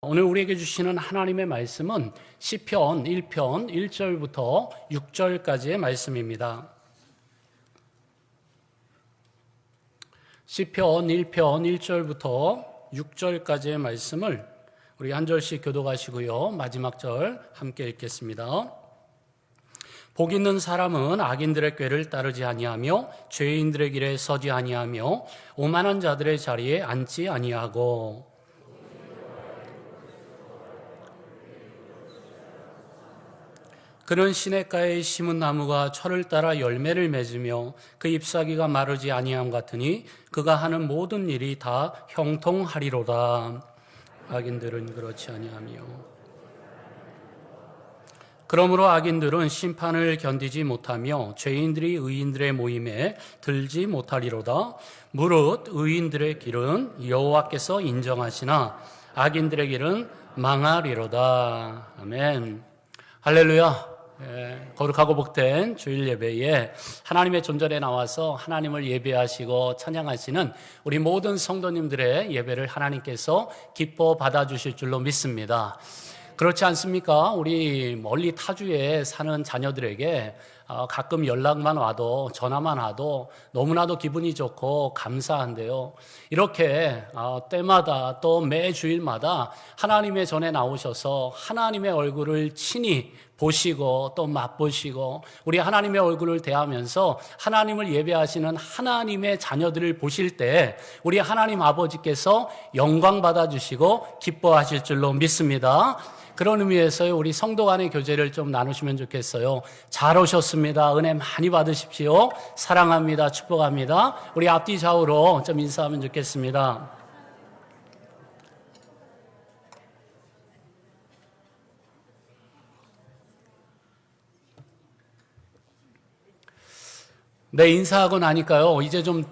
오늘 우리에게 주시는 하나님의 말씀은 시편 1편 1절부터 6절까지의 말씀입니다. 시편 1편 1절부터 6절까지의 말씀을 우리 한 절씩 교독하시고요. 마지막 절 함께 읽겠습니다. 복 있는 사람은 악인들의 꾀를 따르지 아니하며 죄인들의 길에 서지 아니하며 오만한 자들의 자리에 앉지 아니하고 그는 시냇가에 심은 나무가 철을 따라 열매를 맺으며 그 잎사귀가 마르지 아니함 같으니 그가 하는 모든 일이 다 형통하리로다. 악인들은 그렇지 아니하며 그러므로 악인들은 심판을 견디지 못하며 죄인들이 의인들의 모임에 들지 못하리로다. 무릇 의인들의 길은 여호와께서 인정하시나 악인들의 길은 망하리로다. 아멘. 할렐루야. 거룩하고 복된 주일 예배에 하나님의 존전에 나와서 하나님을 예배하시고 찬양하시는 우리 모든 성도님들의 예배를 하나님께서 기뻐 받아주실 줄로 믿습니다. 그렇지 않습니까? 우리 멀리 타주에 사는 자녀들에게 가끔 연락만 와도 전화만 와도 너무나도 기분이 좋고 감사한데요. 이렇게 때마다 또 매 주일마다 하나님의 전에 나오셔서 하나님의 얼굴을 친히 보시고 또 맛보시고 우리 하나님의 얼굴을 대하면서 하나님을 예배하시는 하나님의 자녀들을 보실 때 우리 하나님 아버지께서 영광 받아주시고 기뻐하실 줄로 믿습니다. 그런 의미에서 우리 성도 간의 교제를 좀 나누시면 좋겠어요. 잘 오셨습니다. 은혜 많이 받으십시오. 사랑합니다. 축복합니다. 우리 앞뒤 좌우로 좀 인사하면 좋겠습니다. 네, 인사하고 나니까요. 이제 좀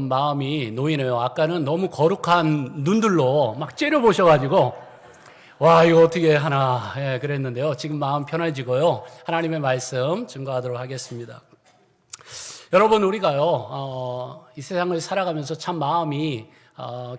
마음이 놓이네요. 아까는 너무 거룩한 눈들로 막 째려보셔가지고 와, 이거 어떻게 하나, 그랬는데요. 지금 마음 편해지고요. 하나님의 말씀 증거하도록 하겠습니다. 여러분, 우리가요, 이 세상을 살아가면서 참 마음이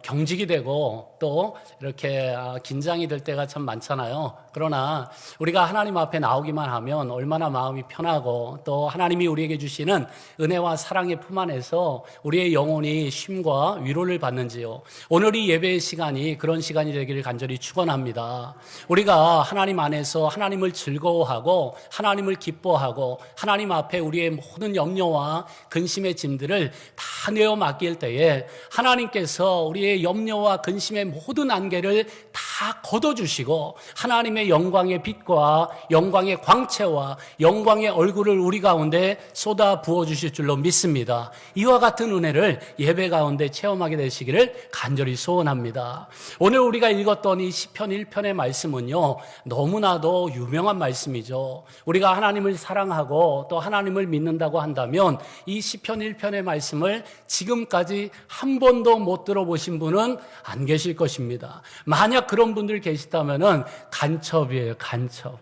경직이 되고 또 이렇게 긴장이 될 때가 참 많잖아요. 그러나 우리가 하나님 앞에 나오기만 하면 얼마나 마음이 편하고 또 하나님이 우리에게 주시는 은혜와 사랑의 품 안에서 우리의 영혼이 쉼과 위로를 받는지요. 오늘 이 예배의 시간이 그런 시간이 되기를 간절히 축원합니다. 우리가 하나님 안에서 하나님을 즐거워하고 하나님을 기뻐하고 하나님 앞에 우리의 모든 염려와 근심의 짐들을 다 내어 맡길 때에 하나님께서 우리의 염려와 근심의 모든 안개를 다 걷어주시고 하나님의 영광의 빛과 영광의 광채와 영광의 얼굴을 우리 가운데 쏟아 부어주실 줄로 믿습니다. 이와 같은 은혜를 예배 가운데 체험하게 되시기를 간절히 소원합니다. 오늘 우리가 읽었던 이 시편 1편의 말씀은요, 너무나도 유명한 말씀이죠. 우리가 하나님을 사랑하고 또 하나님을 믿는다고 한다면 이 시편 1편의 말씀을 지금까지 한 번도 못 들어보신 분은 안 계실 것입니다. 만약 그런 분들 계시다면은 간첩이에요, 간첩.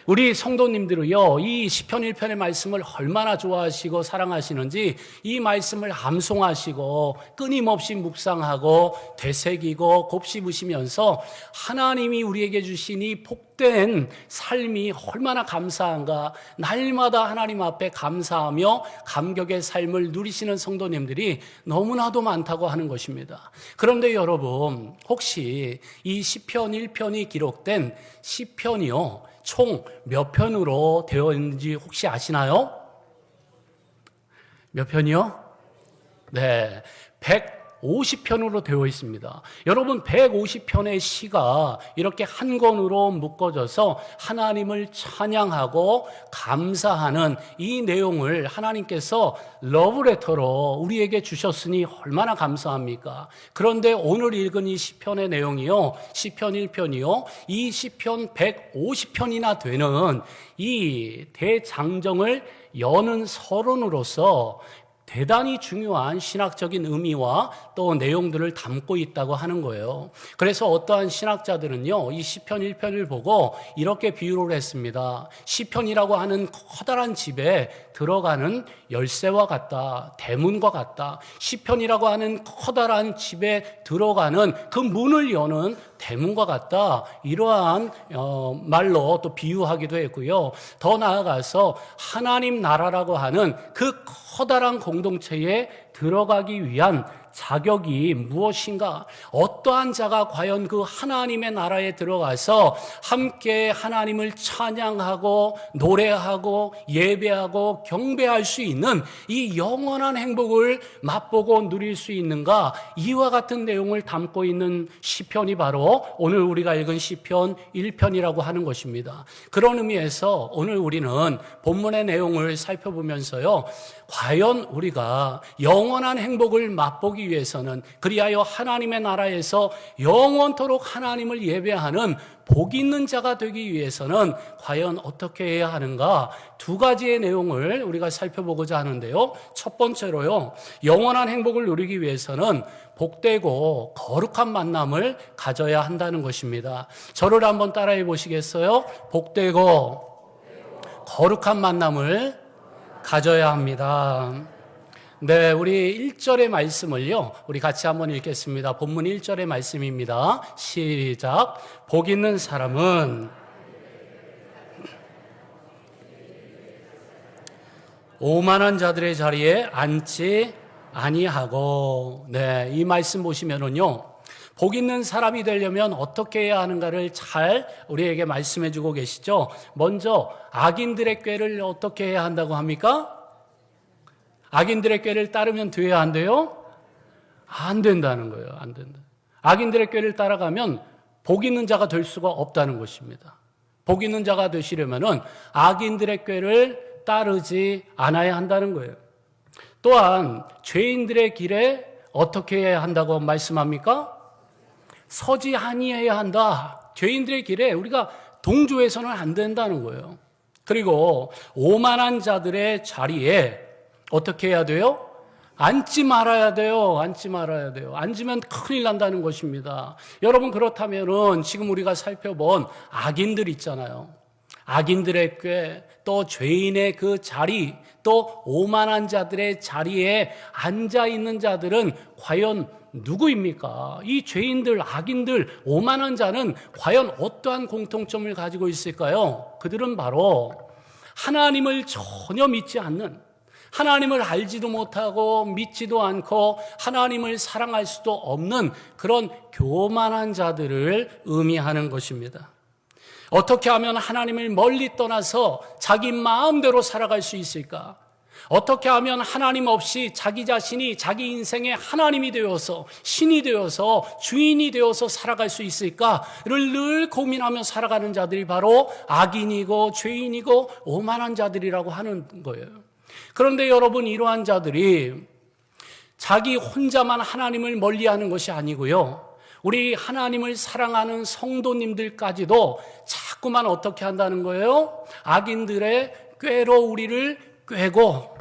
우리 성도님들은요, 이 시편 1편의 말씀을 얼마나 좋아하시고 사랑하시는지 이 말씀을 암송하시고 끊임없이 묵상하고 되새기고 곱씹으시면서 하나님이 우리에게 주신 이 복된 삶이 얼마나 감사한가, 날마다 하나님 앞에 감사하며 감격의 삶을 누리시는 성도님들이 너무나도 많다고 하는 것입니다. 그런데 여러분, 혹시 이 시편 1편이 기록된 시편이요, 총 몇 편으로 되어 있는지 혹시 아시나요? 몇 편이요? 네, 150편으로 되어 있습니다. 여러분, 150편의 시가 이렇게 한 권으로 묶어져서 하나님을 찬양하고 감사하는 이 내용을 하나님께서 러브레터로 우리에게 주셨으니 얼마나 감사합니까? 그런데 오늘 읽은 이 시편의 내용이요, 시편 1편이요, 이 시편 150편이나 되는 이 대장정을 여는 서론으로서 대단히 중요한 신학적인 의미와 또 내용들을 담고 있다고 하는 거예요. 그래서 어떠한 신학자들은요, 이 시편 1편을 보고 이렇게 비유를 했습니다. 시편이라고 하는 커다란 집에 들어가는 열쇠와 같다, 대문과 같다. 시편이라고 하는 커다란 집에 들어가는 그 문을 여는 대문과 같다. 이러한 말로 또 비유하기도 했고요. 더 나아가서 하나님 나라라고 하는 그 커다란 공동체에 들어가기 위한 자격이 무엇인가? 어떠한 자가 과연 그 하나님의 나라에 들어가서 함께 하나님을 찬양하고 노래하고 예배하고 경배할 수 있는 이 영원한 행복을 맛보고 누릴 수 있는가? 이와 같은 내용을 담고 있는 시편이 바로 오늘 우리가 읽은 시편 1편이라고 하는 것입니다. 그런 의미에서 오늘 우리는 본문의 내용을 살펴보면서요, 과연 우리가 영원한 행복을 맛보기 위해서는, 그리하여 하나님의 나라에서 영원토록 하나님을 예배하는 복 있는 자가 되기 위해서는 과연 어떻게 해야 하는가? 두 가지의 내용을 우리가 살펴보고자 하는데요. 첫 번째로요, 영원한 행복을 누리기 위해서는 복되고 거룩한 만남을 가져야 한다는 것입니다. 저를 한번 따라해 보시겠어요? 복되고 거룩한 만남을 가져야 합니다. 네, 우리 1절의 말씀을요, 우리 같이 한번 읽겠습니다. 본문 1절의 말씀입니다. 시작. 복 있는 사람은 오만한 자들의 자리에 앉지 아니하고. 네, 이 말씀 보시면은요, 복 있는 사람이 되려면 어떻게 해야 하는가를 잘 우리에게 말씀해 주고 계시죠. 먼저 악인들의 꾀를 어떻게 해야 한다고 합니까? 악인들의 꾀를 따르면 돼야 안 돼요? 안 된다는 거예요. 안 된다. 악인들의 꾀를 따라가면 복 있는 자가 될 수가 없다는 것입니다. 복 있는 자가 되시려면은 악인들의 꾀를 따르지 않아야 한다는 거예요. 또한 죄인들의 길에 어떻게 해야 한다고 말씀합니까? 서지 아니해야 한다. 죄인들의 길에 우리가 동조해서는 안 된다는 거예요. 그리고 오만한 자들의 자리에 어떻게 해야 돼요? 앉지 말아야 돼요. 앉지 말아야 돼요. 앉으면 큰일 난다는 것입니다. 여러분, 그렇다면은 지금 우리가 살펴본 악인들 있잖아요. 악인들의 꾀, 또 죄인의 그 자리, 또 오만한 자들의 자리에 앉아 있는 자들은 과연 누구입니까? 이 죄인들, 악인들, 오만한 자는 과연 어떠한 공통점을 가지고 있을까요? 그들은 바로 하나님을 전혀 믿지 않는, 하나님을 알지도 못하고 믿지도 않고 하나님을 사랑할 수도 없는 그런 교만한 자들을 의미하는 것입니다. 어떻게 하면 하나님을 멀리 떠나서 자기 마음대로 살아갈 수 있을까? 어떻게 하면 하나님 없이 자기 자신이 자기 인생의 하나님이 되어서, 신이 되어서, 주인이 되어서 살아갈 수 있을까를 늘 고민하며 살아가는 자들이 바로 악인이고 죄인이고 오만한 자들이라고 하는 거예요. 그런데 여러분, 이러한 자들이 자기 혼자만 하나님을 멀리하는 것이 아니고요, 우리 하나님을 사랑하는 성도님들까지도 자꾸만 어떻게 한다는 거예요? 악인들의 꾀로 우리를 꾀고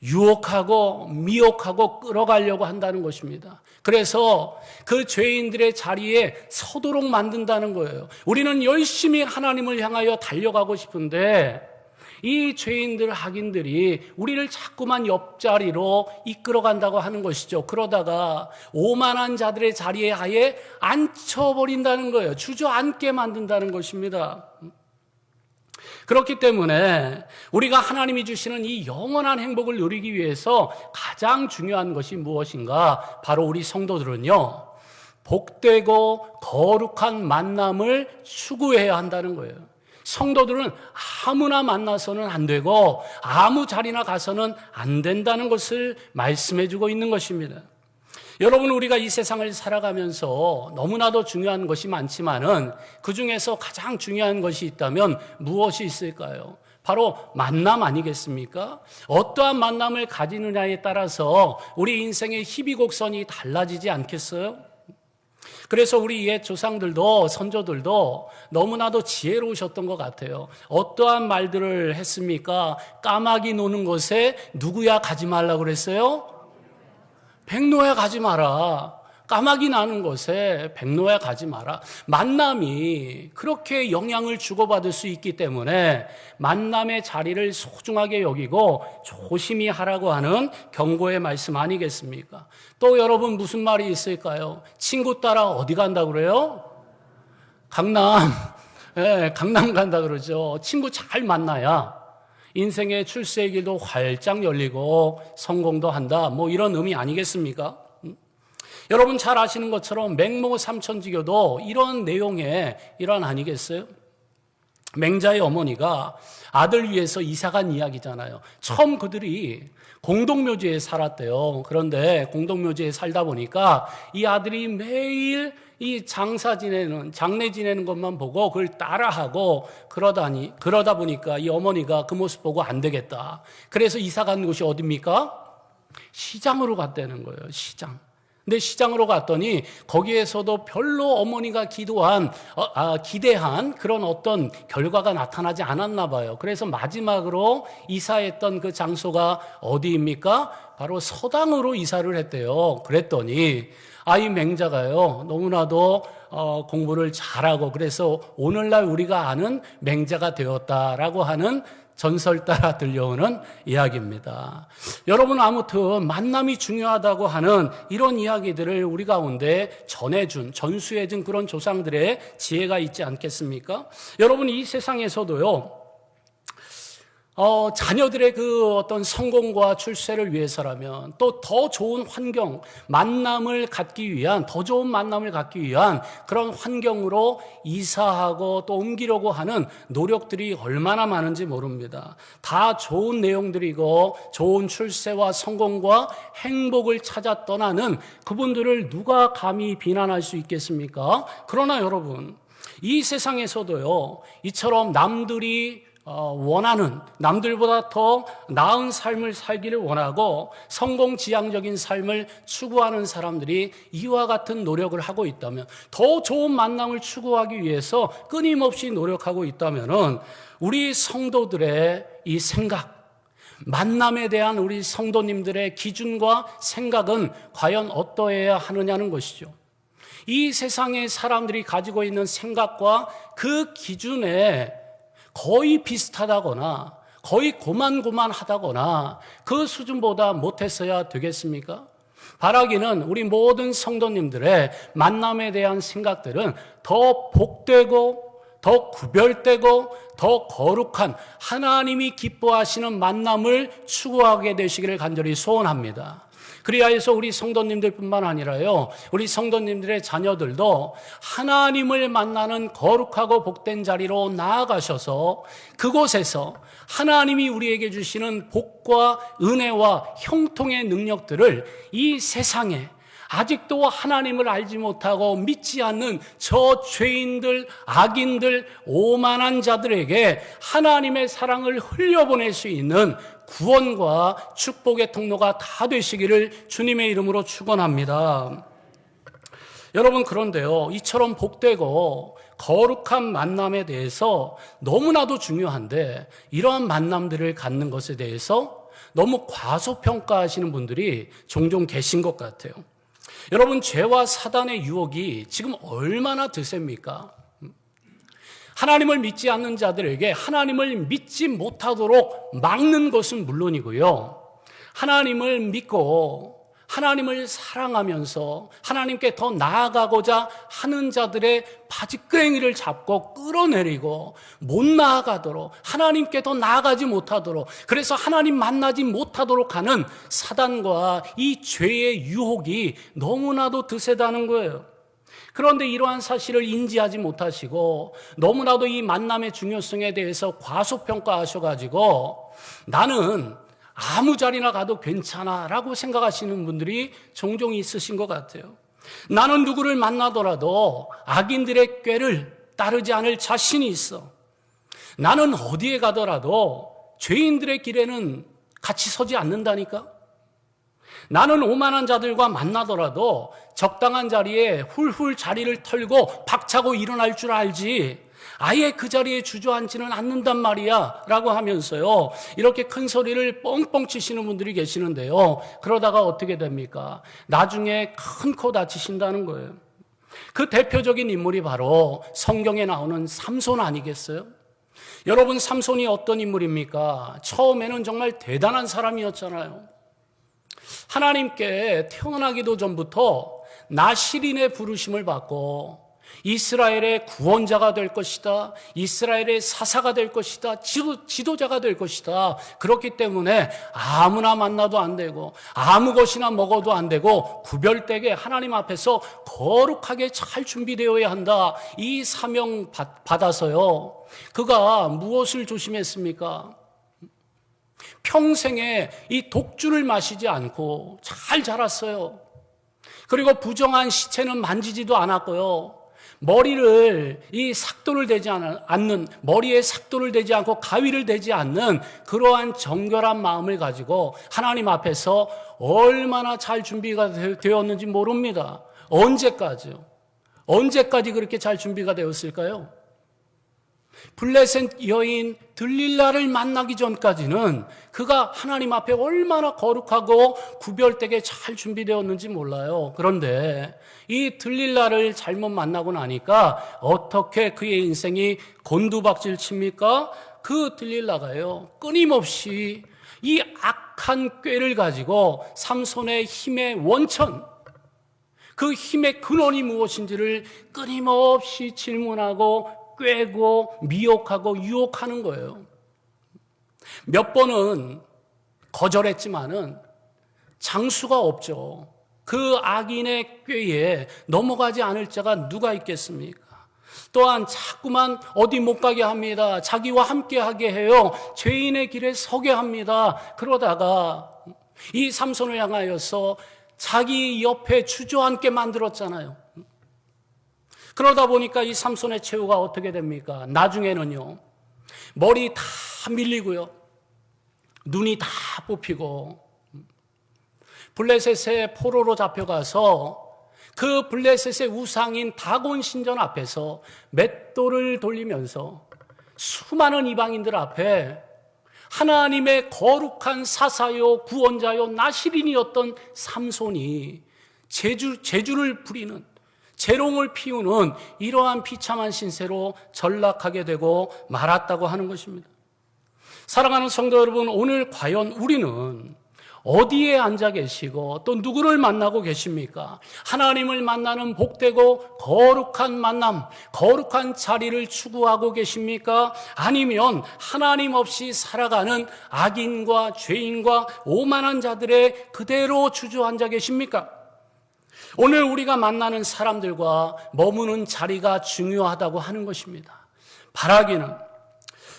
유혹하고 미혹하고 끌어가려고 한다는 것입니다. 그래서 그 죄인들의 자리에 서도록 만든다는 거예요. 우리는 열심히 하나님을 향하여 달려가고 싶은데 이 죄인들, 악인들이 우리를 자꾸만 옆자리로 이끌어간다고 하는 것이죠. 그러다가 오만한 자들의 자리에 아예 앉혀버린다는 거예요. 주저앉게 만든다는 것입니다. 그렇기 때문에 우리가 하나님이 주시는 이 영원한 행복을 누리기 위해서 가장 중요한 것이 무엇인가? 바로 우리 성도들은요, 복되고 거룩한 만남을 추구해야 한다는 거예요. 성도들은 아무나 만나서는 안 되고 아무 자리나 가서는 안 된다는 것을 말씀해 주고 있는 것입니다. 여러분, 우리가 이 세상을 살아가면서 너무나도 중요한 것이 많지만은 그 중에서 가장 중요한 것이 있다면 무엇이 있을까요? 바로 만남 아니겠습니까? 어떠한 만남을 가지느냐에 따라서 우리 인생의 희비곡선이 달라지지 않겠어요? 그래서 우리 옛 조상들도 선조들도 너무나도 지혜로우셨던 것 같아요. 어떠한 말들을 했습니까? 까마귀 노는 곳에 누구야 가지 말라고 그랬어요? 백로야 가지 마라. 까마귀 나는 곳에 백로야 가지 마라. 만남이 그렇게 영향을 주고받을 수 있기 때문에 만남의 자리를 소중하게 여기고 조심히 하라고 하는 경고의 말씀 아니겠습니까? 또 여러분, 무슨 말이 있을까요? 친구 따라 어디 간다고 그래요? 강남, 예, 강남 간다 그러죠. 친구 잘 만나야 인생의 출세의 길도 활짝 열리고 성공도 한다. 뭐 이런 의미 아니겠습니까? 여러분 잘 아시는 것처럼 맹모 삼천지교도 이런 내용의 일환 아니겠어요? 맹자의 어머니가 아들 위해서 이사간 이야기잖아요. 처음 그들이 공동묘지에 살았대요. 그런데 공동묘지에 살다 보니까 이 아들이 매일 이 장례 지내는 것만 보고 그걸 따라하고 그러다 보니까 이 어머니가 그 모습 보고 안 되겠다. 그래서 이사 간 곳이 어디입니까? 시장으로 갔다는 거예요. 시장. 근데 시장으로 갔더니 거기에서도 별로 어머니가 기대한 그런 어떤 결과가 나타나지 않았나 봐요. 그래서 마지막으로 이사했던 그 장소가 어디입니까? 바로 서당으로 이사를 했대요. 그랬더니 이 맹자가요, 너무나도 공부를 잘하고 그래서 오늘날 우리가 아는 맹자가 되었다라고 하는 전설 따라 들려오는 이야기입니다. 여러분, 아무튼 만남이 중요하다고 하는 이런 이야기들을 우리 가운데 전수해준 그런 조상들의 지혜가 있지 않겠습니까? 여러분, 이 세상에서도요, 자녀들의 그 어떤 성공과 출세를 위해서라면 또 더 좋은 환경, 더 좋은 만남을 갖기 위한 그런 환경으로 이사하고 또 옮기려고 하는 노력들이 얼마나 많은지 모릅니다. 다 좋은 내용들이고 좋은 출세와 성공과 행복을 찾아 떠나는 그분들을 누가 감히 비난할 수 있겠습니까? 그러나 여러분, 이 세상에서도요, 이처럼 남들보다 더 나은 삶을 살기를 원하고 성공지향적인 삶을 추구하는 사람들이 이와 같은 노력을 하고 있다면, 더 좋은 만남을 추구하기 위해서 끊임없이 노력하고 있다면 우리 성도들의 이 생각, 만남에 대한 우리 성도님들의 기준과 생각은 과연 어떠해야 하느냐는 것이죠. 이 세상의 사람들이 가지고 있는 생각과 그 기준에 거의 비슷하다거나 거의 고만고만하다거나 그 수준보다 못했어야 되겠습니까? 바라기는 우리 모든 성도님들의 만남에 대한 생각들은 더 복되고 더 구별되고 더 거룩한 하나님이 기뻐하시는 만남을 추구하게 되시기를 간절히 소원합니다. 그리하여서 우리 성도님들뿐만 아니라요, 우리 성도님들의 자녀들도 하나님을 만나는 거룩하고 복된 자리로 나아가셔서 그곳에서 하나님이 우리에게 주시는 복과 은혜와 형통의 능력들을 이 세상에 아직도 하나님을 알지 못하고 믿지 않는 저 죄인들, 악인들, 오만한 자들에게 하나님의 사랑을 흘려보낼 수 있는 구원과 축복의 통로가 다 되시기를 주님의 이름으로 축원합니다. 여러분, 그런데요, 이처럼 복되고 거룩한 만남에 대해서 너무나도 중요한데 이러한 만남들을 갖는 것에 대해서 너무 과소평가하시는 분들이 종종 계신 것 같아요. 여러분, 죄와 사단의 유혹이 지금 얼마나 드셉니까? 하나님을 믿지 않는 자들에게 하나님을 믿지 못하도록 막는 것은 물론이고요, 하나님을 믿고 하나님을 사랑하면서 하나님께 더 나아가고자 하는 자들의 바지끄레기를 잡고 끌어내리고 못 나아가도록, 하나님께 더 나아가지 못하도록, 그래서 하나님 만나지 못하도록 하는 사단과 이 죄의 유혹이 너무나도 드세다는 거예요. 그런데 이러한 사실을 인지하지 못하시고 너무나도 이 만남의 중요성에 대해서 과소평가하셔가지고 나는 아무 자리나 가도 괜찮아 라고 생각하시는 분들이 종종 있으신 것 같아요. 나는 누구를 만나더라도 악인들의 꾀를 따르지 않을 자신이 있어. 나는 어디에 가더라도 죄인들의 길에는 같이 서지 않는다니까. 나는 오만한 자들과 만나더라도 적당한 자리에 훌훌 자리를 털고 박차고 일어날 줄 알지 아예 그 자리에 주저앉지는 않는단 말이야 라고 하면서요, 이렇게 큰 소리를 뻥뻥 치시는 분들이 계시는데요, 그러다가 어떻게 됩니까? 나중에 큰 코 다치신다는 거예요. 그 대표적인 인물이 바로 성경에 나오는 삼손 아니겠어요? 여러분, 삼손이 어떤 인물입니까? 처음에는 정말 대단한 사람이었잖아요. 하나님께 태어나기도 전부터 나실인의 부르심을 받고 이스라엘의 구원자가 될 것이다. 이스라엘의 사사가 될 것이다. 지도자가 될 것이다. 그렇기 때문에 아무나 만나도 안 되고 아무 것이나 먹어도 안 되고 구별되게 하나님 앞에서 거룩하게 잘 준비되어야 한다. 이 사명 받아서요. 그가 무엇을 조심했습니까? 평생에 이 독주를 마시지 않고 잘 자랐어요. 그리고 부정한 시체는 만지지도 않았고요. 머리에 삭도를 대지 않고 가위를 대지 않는 그러한 정결한 마음을 가지고 하나님 앞에서 얼마나 잘 준비가 되었는지 모릅니다. 언제까지 그렇게 잘 준비가 되었을까요? 블레셋 여인 들릴라를 만나기 전까지는 그가 하나님 앞에 얼마나 거룩하고 구별되게 잘 준비되었는지 몰라요. 그런데 이 들릴라를 잘못 만나고 나니까 어떻게 그의 인생이 곤두박질 칩니까? 그 들릴라가요, 끊임없이 이 악한 꾀를 가지고 삼손의 힘의 원천, 그 힘의 근원이 무엇인지를 끊임없이 질문하고 꾀고 미혹하고 유혹하는 거예요. 몇 번은 거절했지만은 장수가 없죠. 그 악인의 꾀에 넘어가지 않을 자가 누가 있겠습니까? 또한 자꾸만 어디 못 가게 합니다. 자기와 함께 하게 해요. 죄인의 길에 서게 합니다. 그러다가 이 삼손을 향하여서 자기 옆에 주저앉게 만들었잖아요. 그러다 보니까 이 삼손의 최후가 어떻게 됩니까? 나중에는요, 머리 다 밀리고요, 눈이 다 뽑히고, 블레셋의 포로로 잡혀가서 그 블레셋의 우상인 다곤 신전 앞에서 맷돌을 돌리면서 수많은 이방인들 앞에 하나님의 거룩한 사사요 구원자요 나시린이었던 삼손이 재주를 부리는, 재롱을 피우는 이러한 비참한 신세로 전락하게 되고 말았다고 하는 것입니다. 사랑하는 성도 여러분, 오늘 과연 우리는 어디에 앉아 계시고 또 누구를 만나고 계십니까? 하나님을 만나는 복되고 거룩한 만남, 거룩한 자리를 추구하고 계십니까? 아니면 하나님 없이 살아가는 악인과 죄인과 오만한 자들의 그대로 주저앉아 계십니까? 오늘 우리가 만나는 사람들과 머무는 자리가 중요하다고 하는 것입니다. 바라기는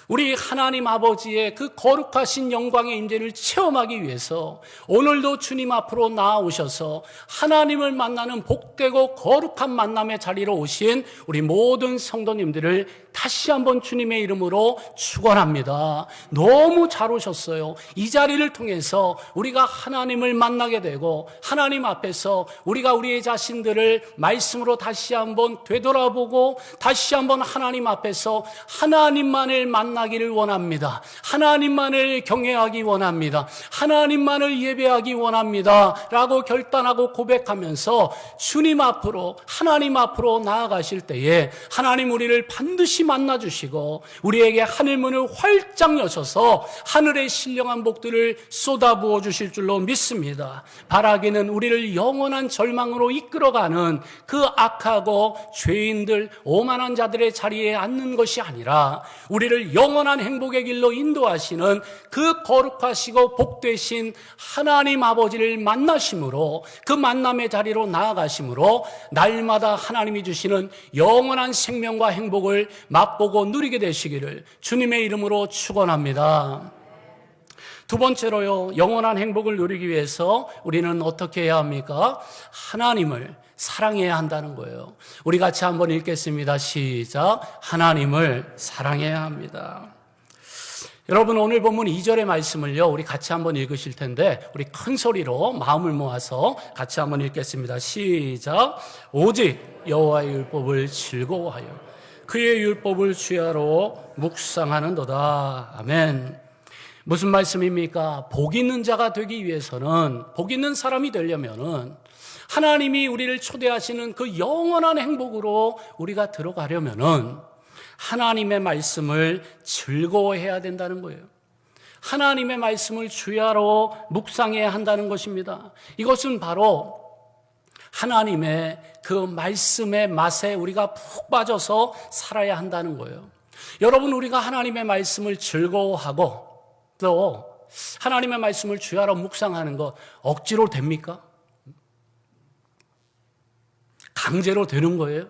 우리 하나님 아버지의 그 거룩하신 영광의 임재를 체험하기 위해서 오늘도 주님 앞으로 나아오셔서 하나님을 만나는 복되고 거룩한 만남의 자리로 오신 우리 모든 성도님들을 다시 한번 주님의 이름으로 축원합니다. 너무 잘 오셨어요. 이 자리를 통해서 우리가 하나님을 만나게 되고 하나님 앞에서 우리가 우리의 자신들을 말씀으로 다시 한번 되돌아보고 다시 한번 하나님 앞에서 하나님만을 만나기를 원합니다. 하나님만을 경외하기 원합니다. 하나님만을 예배하기 원합니다. 라고 결단하고 고백하면서 주님 앞으로, 하나님 앞으로 나아가실 때에 하나님 우리를 반드시 만나주시고 우리에게 하늘문을 활짝 여셔서 하늘의 신령한 복들을 쏟아부어 주실 줄로 믿습니다. 바라기는 우리를 영원한 절망으로 이끌어가는 그 악하고 죄인들, 오만한 자들의 자리에 앉는 것이 아니라 우리를 영원한 행복의 길로 인도하시는 그 거룩하시고 복되신 하나님 아버지를 만나심으로, 그 만남의 자리로 나아가심으로 날마다 하나님이 주시는 영원한 생명과 행복을 맛보고 누리게 되시기를 주님의 이름으로 축원합니다. 두 번째로요, 영원한 행복을 누리기 위해서 우리는 어떻게 해야 합니까? 하나님을 사랑해야 한다는 거예요. 우리 같이 한번 읽겠습니다. 시작. 하나님을 사랑해야 합니다. 여러분, 오늘 본문 2절의 말씀을요, 우리 같이 한번 읽으실 텐데 우리 큰 소리로 마음을 모아서 같이 한번 읽겠습니다. 시작. 오직 여호와의 율법을 즐거워하여 그의 율법을 주야로 묵상하는도다. 아멘. 무슨 말씀입니까? 복 있는 자가 되기 위해서는, 복 있는 사람이 되려면은 하나님이 우리를 초대하시는 그 영원한 행복으로 우리가 들어가려면은 하나님의 말씀을 즐거워해야 된다는 거예요. 하나님의 말씀을 주야로 묵상해야 한다는 것입니다. 이것은 바로 하나님의 그 말씀의 맛에 우리가 푹 빠져서 살아야 한다는 거예요. 여러분, 우리가 하나님의 말씀을 즐거워하고 또 하나님의 말씀을 주야로 묵상하는 것 억지로 됩니까? 강제로 되는 거예요?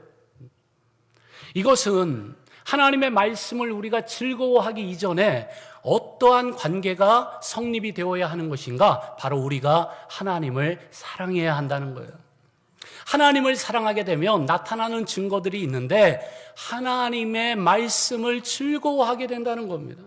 이것은 하나님의 말씀을 우리가 즐거워하기 이전에 어떠한 관계가 성립이 되어야 하는 것인가? 바로 우리가 하나님을 사랑해야 한다는 거예요. 하나님을 사랑하게 되면 나타나는 증거들이 있는데 하나님의 말씀을 즐거워하게 된다는 겁니다.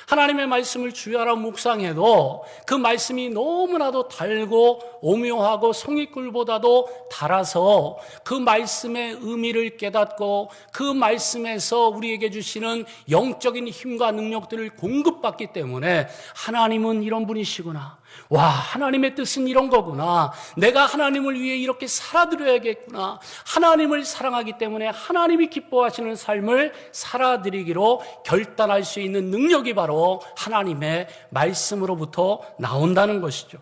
하나님의 말씀을 주야로 묵상해도 그 말씀이 너무나도 달고 오묘하고 송이꿀보다도 달아서 그 말씀의 의미를 깨닫고 그 말씀에서 우리에게 주시는 영적인 힘과 능력들을 공급받기 때문에 하나님은 이런 분이시구나. 와, 하나님의 뜻은 이런 거구나. 내가 하나님을 위해 이렇게 살아드려야겠구나. 하나님을 사랑하기 때문에 하나님이 기뻐하시는 삶을 살아드리기로 결단할 수 있는 능력이 바로 하나님의 말씀으로부터 나온다는 것이죠.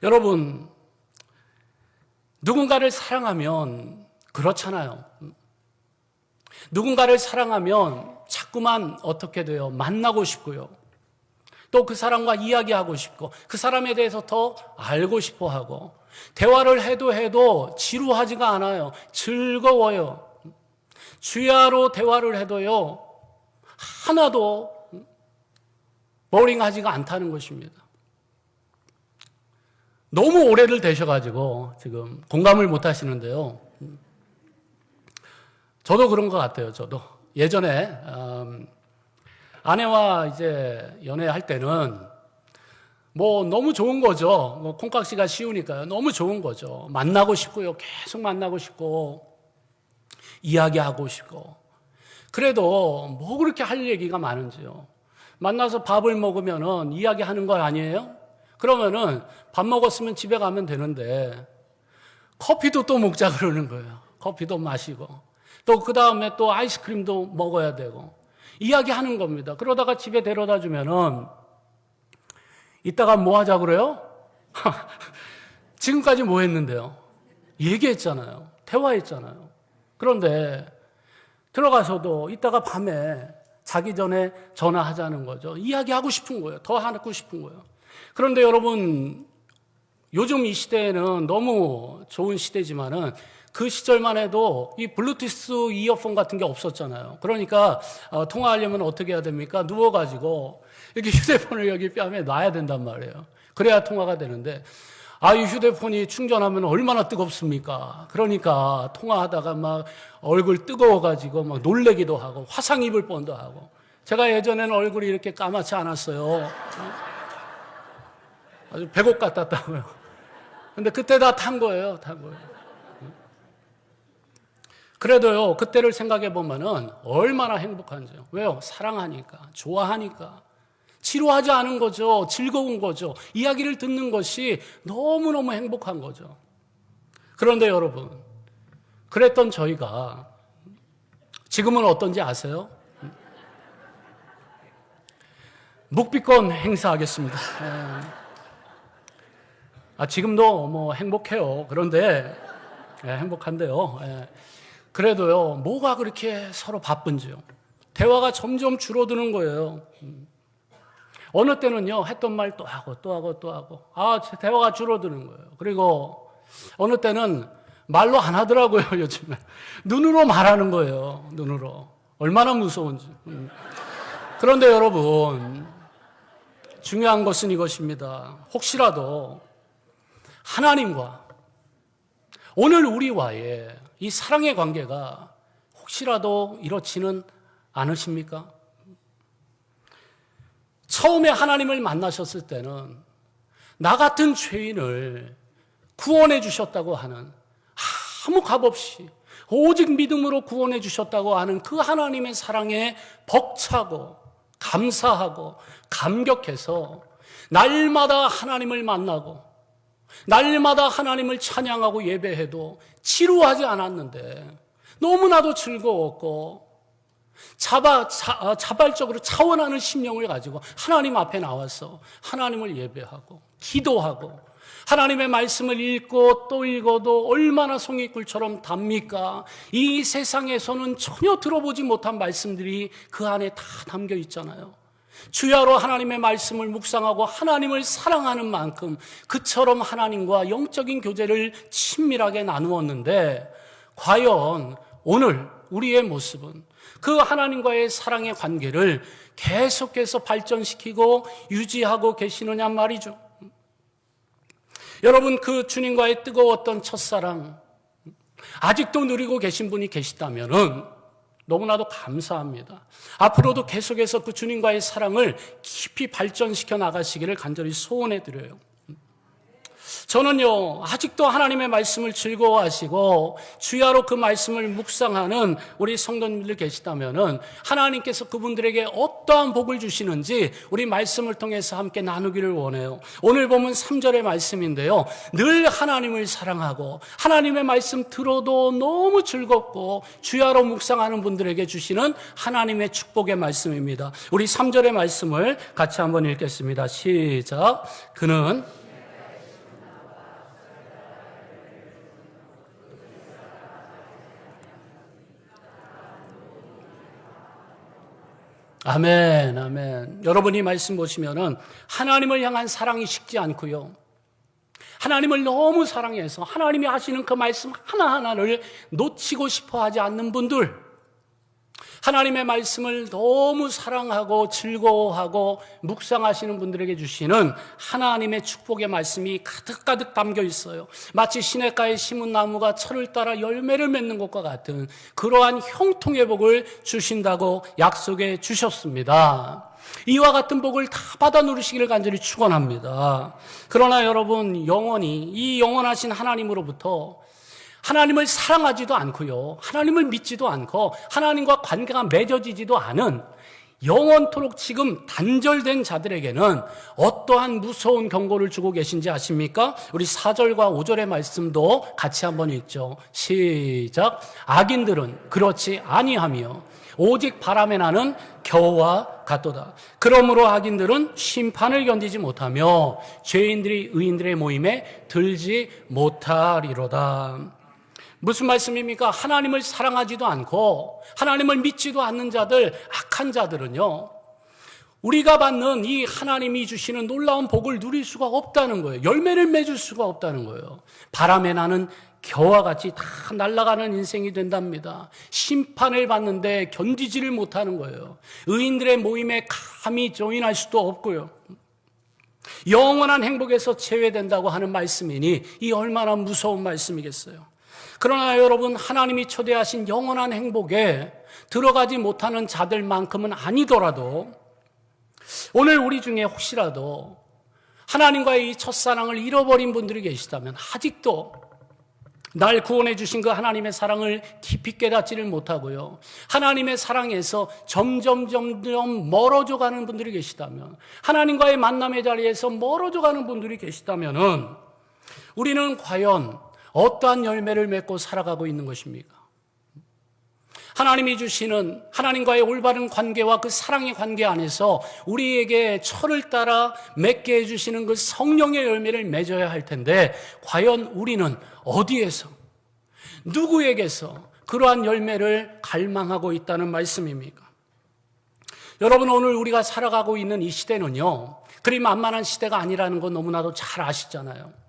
여러분, 누군가를 사랑하면 그렇잖아요. 누군가를 사랑하면 자꾸만 어떻게 돼요? 만나고 싶고요. 또 그 사람과 이야기하고 싶고 그 사람에 대해서 더 알고 싶어 하고 대화를 해도 지루하지가 않아요. 즐거워요. 주야로 대화를 해도요. 하나도 보링하지가 않다는 것입니다. 너무 오래를 되셔가지고 지금 공감을 못 하시는데요. 저도 그런 것 같아요. 저도 예전에 아내와 이제 연애할 때는 뭐 너무 좋은 거죠. 뭐 콩깍지가 쉬우니까요. 너무 좋은 거죠. 만나고 싶고요. 계속 만나고 싶고 이야기하고 싶고. 그래도 뭐 그렇게 할 얘기가 많은지요. 만나서 밥을 먹으면은 이야기하는 거 아니에요? 그러면은 밥 먹었으면 집에 가면 되는데 커피도 또 먹자 그러는 거예요. 커피도 마시고 또 그 다음에 또 아이스크림도 먹어야 되고 이야기하는 겁니다. 그러다가 집에 데려다 주면은 이따가 뭐 하자 그래요? 지금까지 뭐 했는데요? 얘기했잖아요. 대화했잖아요. 그런데 들어가서도 이따가 밤에 자기 전에 전화하자는 거죠. 이야기하고 싶은 거예요. 더 하고 싶은 거예요. 그런데 여러분, 요즘 이 시대에는 너무 좋은 시대지만은 그 시절만 해도 이 블루투스 이어폰 같은 게 없었잖아요. 그러니까 통화하려면 어떻게 해야 됩니까? 누워가지고 이렇게 휴대폰을 여기 뺨에 놔야 된단 말이에요. 그래야 통화가 되는데 이 휴대폰이 충전하면 얼마나 뜨겁습니까? 그러니까 통화하다가 막 얼굴 뜨거워가지고 막 놀래기도 하고 화상 입을 뻔도 하고. 제가 예전에는 얼굴이 이렇게 까맣지 않았어요. 아주 백옥 같았다고요. 근데 그때 다 탄 거예요. 그래도요, 그때를 생각해 보면은 얼마나 행복한지요. 왜요? 사랑하니까, 좋아하니까. 지루하지 않은 거죠. 즐거운 거죠. 이야기를 듣는 것이 너무너무 행복한 거죠. 그런데 여러분, 그랬던 저희가 지금은 어떤지 아세요? 묵비권 행사하겠습니다. 지금도 뭐 행복해요. 그런데 행복한데요. 그래도요, 뭐가 그렇게 서로 바쁜지요. 대화가 점점 줄어드는 거예요. 어느 때는요, 했던 말 또 하고. 대화가 줄어드는 거예요. 그리고 어느 때는 말로 안 하더라고요, 요즘에. 눈으로 말하는 거예요, 눈으로. 얼마나 무서운지. 그런데 여러분, 중요한 것은 이것입니다. 혹시라도 하나님과 오늘 우리와의 이 사랑의 관계가 혹시라도 이렇지는 않으십니까? 처음에 하나님을 만나셨을 때는 나 같은 죄인을 구원해 주셨다고 하는 아무 값 없이 오직 믿음으로 구원해 주셨다고 하는 그 하나님의 사랑에 벅차고 감사하고 감격해서 날마다 하나님을 만나고 날마다 하나님을 찬양하고 예배해도 지루하지 않았는데 너무나도 즐거웠고 자발적으로 차원하는 심령을 가지고 하나님 앞에 나와서 하나님을 예배하고 기도하고 하나님의 말씀을 읽고 또 읽어도 얼마나 송이꿀처럼 답니까? 이 세상에서는 전혀 들어보지 못한 말씀들이 그 안에 다 담겨 있잖아요. 주야로 하나님의 말씀을 묵상하고 하나님을 사랑하는 만큼 그처럼 하나님과 영적인 교제를 친밀하게 나누었는데, 과연 오늘 우리의 모습은 그 하나님과의 사랑의 관계를 계속해서 발전시키고 유지하고 계시느냐 말이죠. 여러분, 그 주님과의 뜨거웠던 첫사랑 아직도 누리고 계신 분이 계시다면은 너무나도 감사합니다. 앞으로도 계속해서 그 주님과의 사랑을 깊이 발전시켜 나가시기를 간절히 소원해 드려요. 저는요, 아직도 하나님의 말씀을 즐거워하시고 주야로 그 말씀을 묵상하는 우리 성도님들 계시다면은 하나님께서 그분들에게 어떠한 복을 주시는지 우리 말씀을 통해서 함께 나누기를 원해요. 오늘 보면 3절의 말씀인데요, 늘 하나님을 사랑하고 하나님의 말씀 들어도 너무 즐겁고 주야로 묵상하는 분들에게 주시는 하나님의 축복의 말씀입니다. 우리 3절의 말씀을 같이 한번 읽겠습니다. 시작. 그는 아멘, 아멘. 여러분이 말씀 보시면은 하나님을 향한 사랑이 식지 않고요, 하나님을 너무 사랑해서 하나님이 하시는 그 말씀 하나하나를 놓치고 싶어 하지 않는 분들, 하나님의 말씀을 너무 사랑하고 즐거워하고 묵상하시는 분들에게 주시는 하나님의 축복의 말씀이 가득가득 담겨 있어요. 마치 시냇가에 심은 나무가 철을 따라 열매를 맺는 것과 같은 그러한 형통의 복을 주신다고 약속해 주셨습니다. 이와 같은 복을 다 받아 누리시기를 간절히 축원합니다. 그러나 여러분, 영원히 이 영원하신 하나님으로부터 하나님을 사랑하지도 않고요, 하나님을 믿지도 않고 하나님과 관계가 맺어지지도 않은 영원토록 지금 단절된 자들에게는 어떠한 무서운 경고를 주고 계신지 아십니까? 우리 4절과 5절의 말씀도 같이 한번 읽죠. 시작. 악인들은 그렇지 아니하며 오직 바람에 나는 겨와 같도다. 그러므로 악인들은 심판을 견디지 못하며 죄인들이 의인들의 모임에 들지 못하리로다. 무슨 말씀입니까? 하나님을 사랑하지도 않고 하나님을 믿지도 않는 자들, 악한 자들은요, 우리가 받는 이 하나님이 주시는 놀라운 복을 누릴 수가 없다는 거예요. 열매를 맺을 수가 없다는 거예요. 바람에 나는 겨와 같이 다 날아가는 인생이 된답니다. 심판을 받는데 견디지를 못하는 거예요. 의인들의 모임에 감히 조인할 수도 없고요, 영원한 행복에서 제외된다고 하는 말씀이니 이 얼마나 무서운 말씀이겠어요. 그러나 여러분, 하나님이 초대하신 영원한 행복에 들어가지 못하는 자들만큼은 아니더라도 오늘 우리 중에 혹시라도 하나님과의 이 첫사랑을 잃어버린 분들이 계시다면, 아직도 날 구원해 주신 그 하나님의 사랑을 깊이 깨닫지를 못하고요, 하나님의 사랑에서 점점 멀어져 가는 분들이 계시다면, 하나님과의 만남의 자리에서 멀어져 가는 분들이 계시다면은 우리는 과연 어떠한 열매를 맺고 살아가고 있는 것입니까? 하나님이 주시는 하나님과의 올바른 관계와 그 사랑의 관계 안에서 우리에게 철을 따라 맺게 해주시는 그 성령의 열매를 맺어야 할 텐데, 과연 우리는 어디에서, 누구에게서 그러한 열매를 갈망하고 있다는 말씀입니까? 여러분, 오늘 우리가 살아가고 있는 이 시대는요, 그리 만만한 시대가 아니라는 건 너무나도 잘 아시잖아요.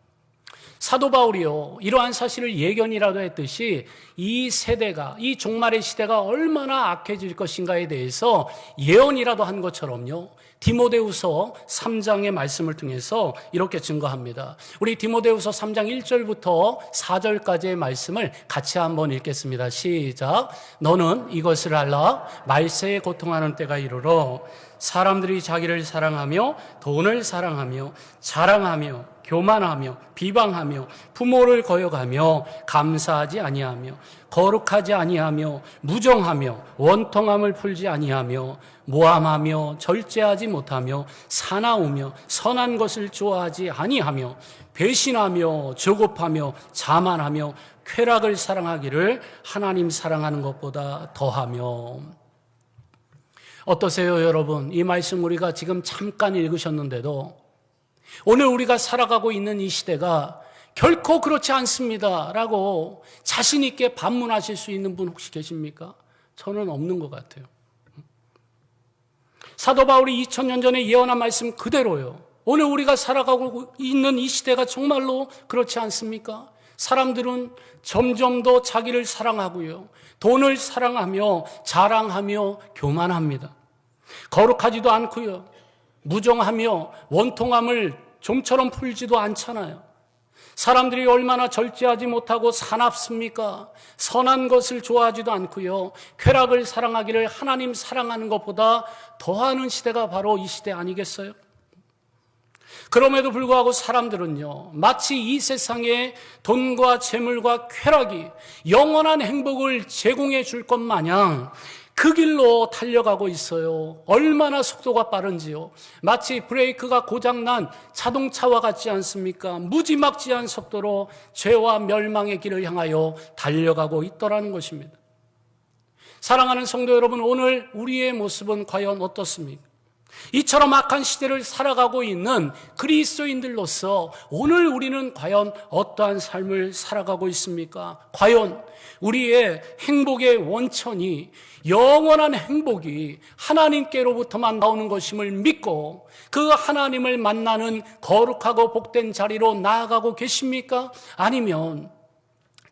사도 바울이요, 이러한 사실을 예견이라도 했듯이 이 세대가, 이 종말의 시대가 얼마나 악해질 것인가에 대해서 예언이라도 한 것처럼요, 디모데후서 3장의 말씀을 통해서 이렇게 증거합니다. 우리 디모데후서 3장 1절부터 4절까지의 말씀을 같이 한번 읽겠습니다. 시작. 너는 이것을 알라. 말세에 고통하는 때가 이르러 사람들이 자기를 사랑하며 돈을 사랑하며 자랑하며 교만하며 비방하며 부모를 거역하며 감사하지 아니하며 거룩하지 아니하며 무정하며 원통함을 풀지 아니하며 모함하며 절제하지 못하며 사나우며 선한 것을 좋아하지 아니하며 배신하며 조급하며 자만하며 쾌락을 사랑하기를 하나님 사랑하는 것보다 더하며. 어떠세요, 여러분? 이 말씀 우리가 지금 잠깐 읽으셨는데도 오늘 우리가 살아가고 있는 이 시대가 결코 그렇지 않습니다 라고 자신 있게 반문하실 수 있는 분 혹시 계십니까? 저는 없는 것 같아요. 사도 바울이 2000년 전에 예언한 말씀 그대로요. 오늘 우리가 살아가고 있는 이 시대가 정말로 그렇지 않습니까? 사람들은 점점 더 자기를 사랑하고요, 돈을 사랑하며 자랑하며 교만합니다. 거룩하지도 않고요, 무정하며 원통함을 좀처럼 풀지도 않잖아요. 사람들이 얼마나 절제하지 못하고 사납습니까? 선한 것을 좋아하지도 않고요, 쾌락을 사랑하기를 하나님 사랑하는 것보다 더하는 시대가 바로 이 시대 아니겠어요? 그럼에도 불구하고 사람들은요, 마치 이 세상에 돈과 재물과 쾌락이 영원한 행복을 제공해 줄 것 마냥 그 길로 달려가고 있어요. 얼마나 속도가 빠른지요. 마치 브레이크가 고장난 자동차와 같지 않습니까? 무지막지한 속도로 죄와 멸망의 길을 향하여 달려가고 있더라는 것입니다. 사랑하는 성도 여러분, 오늘 우리의 모습은 과연 어떻습니까? 이처럼 악한 시대를 살아가고 있는 그리스도인들로서 오늘 우리는 과연 어떠한 삶을 살아가고 있습니까? 과연 우리의 행복의 원천이, 영원한 행복이 하나님께로부터만 나오는 것임을 믿고 그 하나님을 만나는 거룩하고 복된 자리로 나아가고 계십니까? 아니면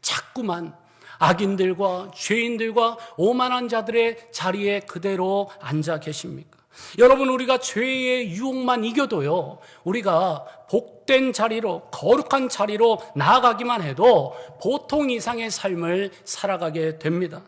자꾸만 악인들과 죄인들과 오만한 자들의 자리에 그대로 앉아 계십니까? 여러분, 우리가 죄의 유혹만 이겨도요, 우리가 복된 자리로, 거룩한 자리로 나아가기만 해도 보통 이상의 삶을 살아가게 됩니다.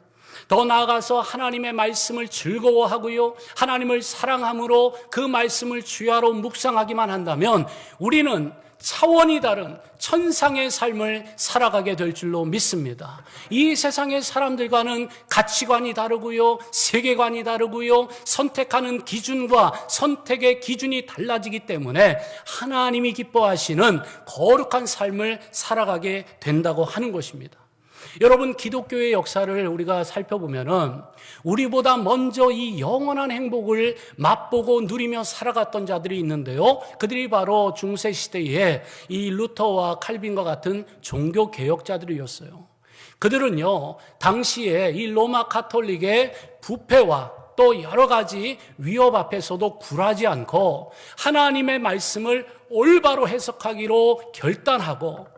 더 나아가서 하나님의 말씀을 즐거워하고요, 하나님을 사랑함으로 그 말씀을 주야로 묵상하기만 한다면 우리는 차원이 다른 천상의 삶을 살아가게 될 줄로 믿습니다. 이 세상의 사람들과는 가치관이 다르고요, 세계관이 다르고요, 선택하는 기준과 선택의 기준이 달라지기 때문에 하나님이 기뻐하시는 거룩한 삶을 살아가게 된다고 하는 것입니다. 여러분, 기독교의 역사를 우리가 살펴보면은 우리보다 먼저 이 영원한 행복을 맛보고 누리며 살아갔던 자들이 있는데요, 그들이 바로 중세 시대에 이 루터와 칼빈과 같은 종교 개혁자들이었어요. 그들은요, 당시에 이 로마 가톨릭의 부패와 또 여러 가지 위협 앞에서도 굴하지 않고 하나님의 말씀을 올바로 해석하기로 결단하고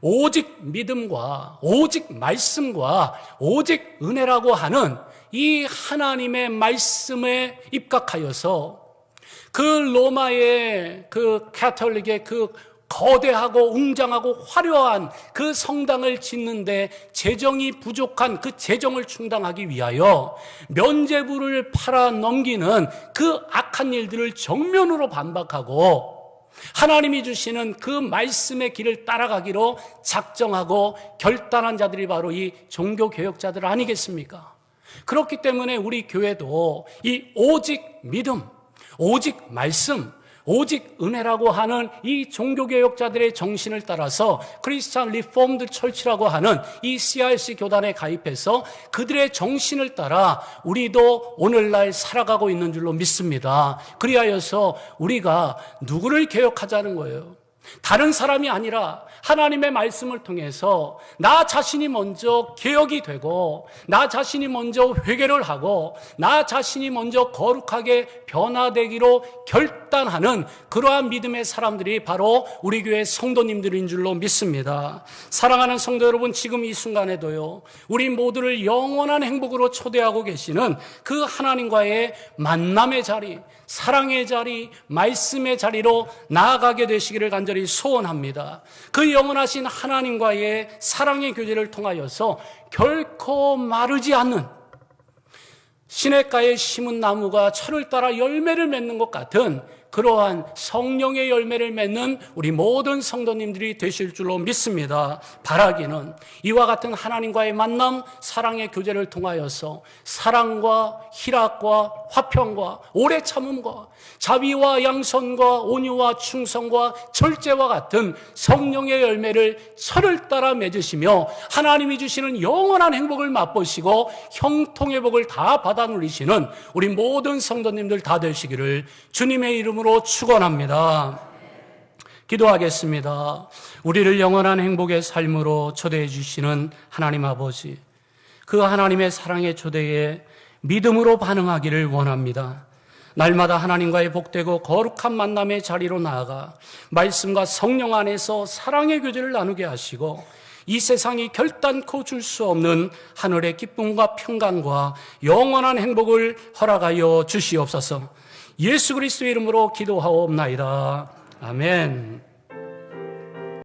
오직 믿음과 오직 말씀과 오직 은혜라고 하는 이 하나님의 말씀에 입각하여서 그 로마의 그 가톨릭의 그 거대하고 웅장하고 화려한 그 성당을 짓는데 재정이 부족한 그 재정을 충당하기 위하여 면죄부를 팔아 넘기는 그 악한 일들을 정면으로 반박하고 하나님이 주시는 그 말씀의 길을 따라가기로 작정하고 결단한 자들이 바로 이 종교개혁자들 아니겠습니까? 그렇기 때문에 우리 교회도 이 오직 믿음, 오직 말씀, 오직 은혜라고 하는 이 종교개혁자들의 정신을 따라서 크리스찬 리폼드 철치라고 하는 이 CRC 교단에 가입해서 그들의 정신을 따라 우리도 오늘날 살아가고 있는 줄로 믿습니다. 그리하여서 우리가 누구를 개혁하자는 거예요? 다른 사람이 아니라 하나님의 말씀을 통해서 나 자신이 먼저 개혁이 되고 나 자신이 먼저 회개를 하고 나 자신이 먼저 거룩하게 변화되기로 결단하는 그러한 믿음의 사람들이 바로 우리 교회 성도님들인 줄로 믿습니다. 사랑하는 성도 여러분, 지금 이 순간에도요, 우리 모두를 영원한 행복으로 초대하고 계시는 그 하나님과의 만남의 자리, 사랑의 자리, 말씀의 자리로 나아가게 되시기를 간절히 소원합니다. 그 영원하신 하나님과의 사랑의 교제를 통하여서 결코 마르지 않는, 시냇가에 심은 나무가 철을 따라 열매를 맺는 것 같은 그러한 성령의 열매를 맺는 우리 모든 성도님들이 되실 줄로 믿습니다. 바라기는 이와 같은 하나님과의 만남, 사랑의 교제를 통하여서 사랑과 희락과 화평과 오래 참음과 자비와 양선과 온유와 충성과 절제와 같은 성령의 열매를 철을 따라 맺으시며 하나님이 주시는 영원한 행복을 맛보시고 형통의 복을 다 받아 누리시는 우리 모든 성도님들 다 되시기를 주님의 이름으로 축원합니다. 기도하겠습니다. 우리를 영원한 행복의 삶으로 초대해 주시는 하나님 아버지, 그 하나님의 사랑의 초대에 믿음으로 반응하기를 원합니다. 날마다 하나님과의 복되고 거룩한 만남의 자리로 나아가 말씀과 성령 안에서 사랑의 교제를 나누게 하시고 이 세상이 결단코 줄 수 없는 하늘의 기쁨과 평강과 영원한 행복을 허락하여 주시옵소서. 예수 그리스도의 이름으로 기도하옵나이다. 아멘.